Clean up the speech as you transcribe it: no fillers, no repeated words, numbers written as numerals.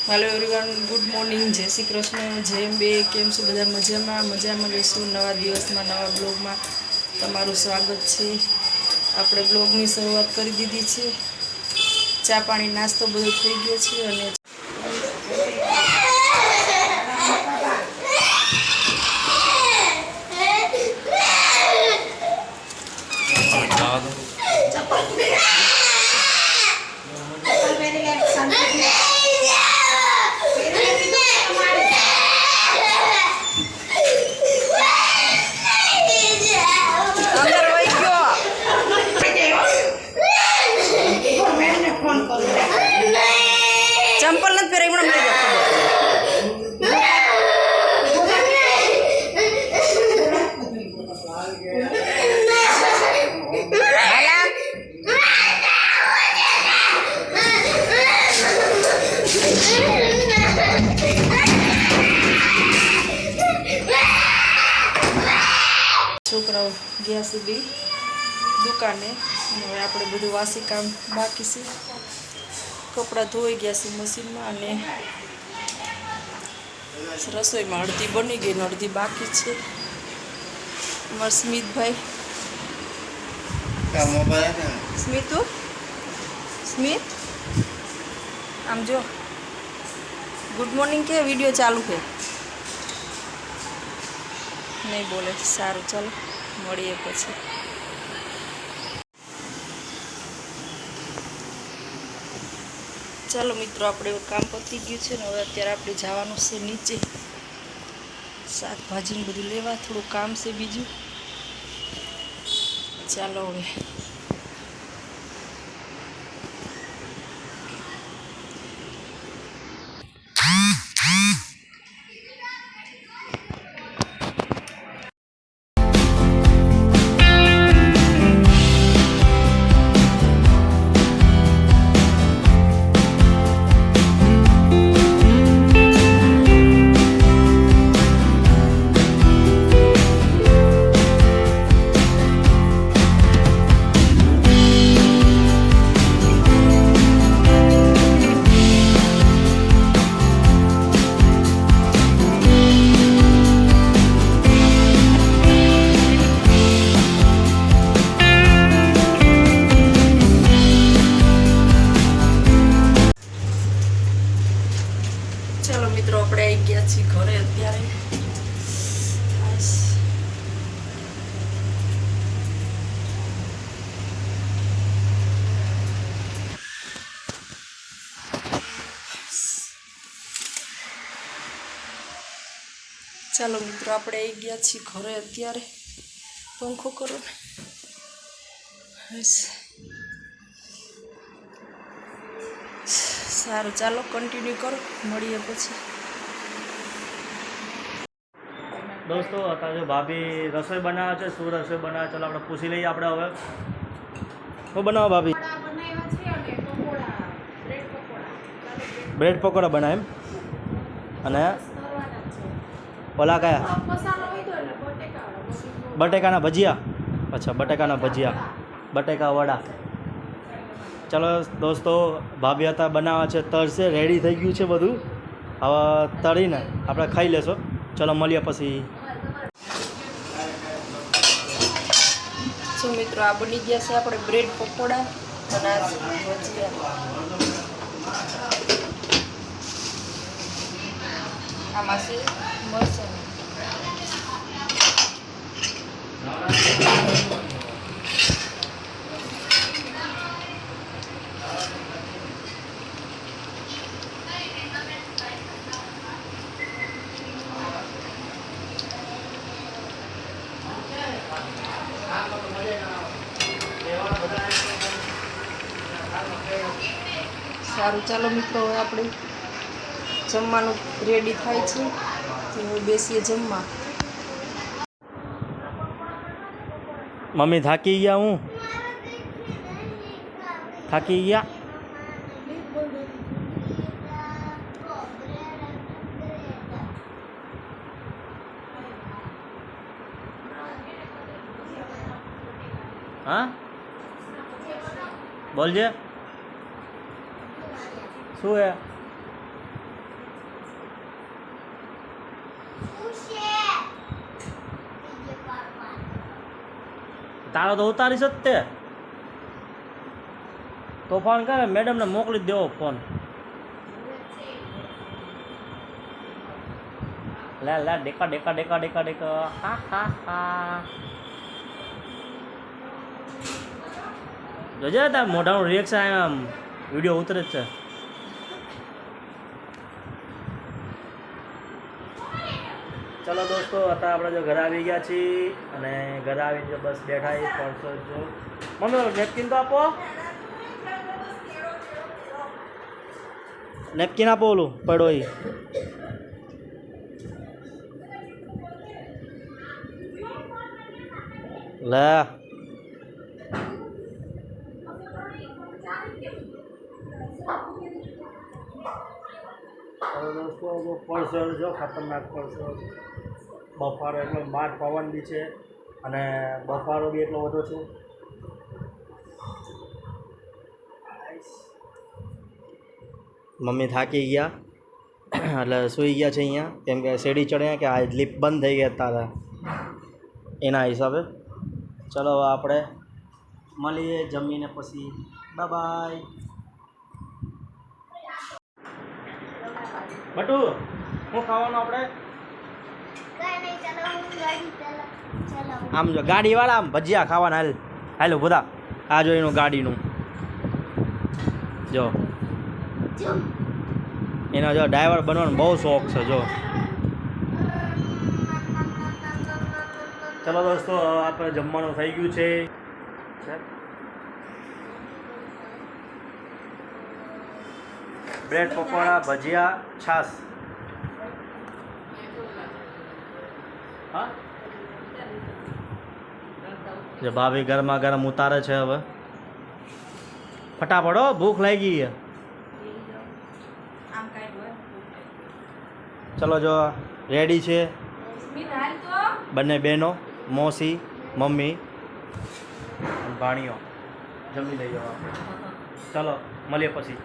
Hello everyone, good morning, जय श्री कृष्ण, जय अंबे। केम छो बधा? मजामां रहीशुं। नवा दिवसमां नवा ब्लॉगमां तमारुं स्वागत छे। आपणे ब्लॉगनी शरूआत करी दीधी छे। चा पाणी नास्तो बधो थई गयो छे अने चंपल नहीं पहरे हमें छोकराओ गया से भी दुकाने। हमें आपणे बधुं वासी काम बाकी छे। कपड़ा धोई गया से मशीन में। रसोई में अर्धी बनी गई, अर्धी बाकी है। अमर स्मित भाई, स्मितू स्मित आम जो गुड मॉर्निंग के वीडियो चालू है, नहीं बोले। सारू, चलो मळीए पछी। चलो मित्रों, આપણે કામ પતી ગયું છે ને હવે અત્યારે આપણે જવાનું છે નીચે શાકભાજીને બધું લેવા। થોડું કામ છે બીજું। ચાલો હવે घरे अत्यारे। चलो मित्रों, આપણે આવી ગયા છીએ ઘરે અત્યારે। પંખો કરો ને। સારું, ચાલો કન્ટિન્યુ કરો, મળીએ પછી। दोस्तों आता जो भाभी रसोई बनावे छे, शू रसोई बनावे, चलो આપણે પૂછી લઈએ। આપણે હવે શું બનાવો ભાભી? બ્રેડ પકોડા બનાવે એમ? અને ઓલા કયા? બટેકાના ભજીયા। अच्छा, બટેકાના ભજીયા, બટેકા વડા। चलो दोस्तों, भाभी आता बनावे छे, તળશે। રેડી થઈ ગયું છે બધું। હવે તળીને આપણે ખાઈ લેશો। चलो મળીએ પછી। तो मित्रों, आ बनी गया से अपने ब्रेड पकोड़ा અને ભજીયા। આમાં છે મરચાં। सारू, चलो मित्रों, હવે આપણે જમવાનું રેડી થાય છે તો બેસીએ જમવા। મમ્મી થાકી ગયા? હું થાકી ગયા। हाँ बोलजे। શું હે? તારો તો ઉતારીશ જ તે તો ફોન કરે મેડમને મોકલી જ દેવો ફોન લે લે deca deca deca deca deca હા હા હા જોજે તાર મોઢાનું રિએક્શન આમ વિડીયો ઉતરે જ છે ચલો દોસ્તો અત્યારે આપણે જો ઘરે આવી ગયા છીએ અને ઘરે આવીને જો બસ બેઠા એ પડશો જો મમ્મી નેપકિન તો આપો નેપકિન આપો ઓલું પડો એ લે દોસ્તો પડશો જો ખતરનાક પડશો બફારો એટલો બહાર પવન બી છે અને બફારો બી એટલો બધો છે મમ્મી થાકી ગયા એટલે સૂઈ ગયા છે અહીંયા કેમ કે સીડી ચડ્યા કે આ લિફ્ટ બંધ થઈ ગયા તારા એના હિસાબે ચલો હવે આપણે મળીએ જમીને પછી બાય બાય બટુ શું ખાવાનું આપણે આમ જો ગાડીવાળા આમ ભજીયા ખાવાના હાલ હાલો બધા આ જો એનું ગાડીનું જો એનો જો ડ્રાઈવર બનવાનો બહુ શોખ છે જો ચલો દોસ્તો આપણે જમવાનું થઈ ગયું છે બ્રેડ પકોડા ભજીયા છાશ હા જે ભાભી ગરમા ગરમ ઉતારે છે હવે ફટાફટ હો ભૂખ લાગી છે ચલો જો રેડી છે બંને બહેનો મોસી મમ્મી ભાણીઓ જમી લઈ જવા ચલો મળીએ પછી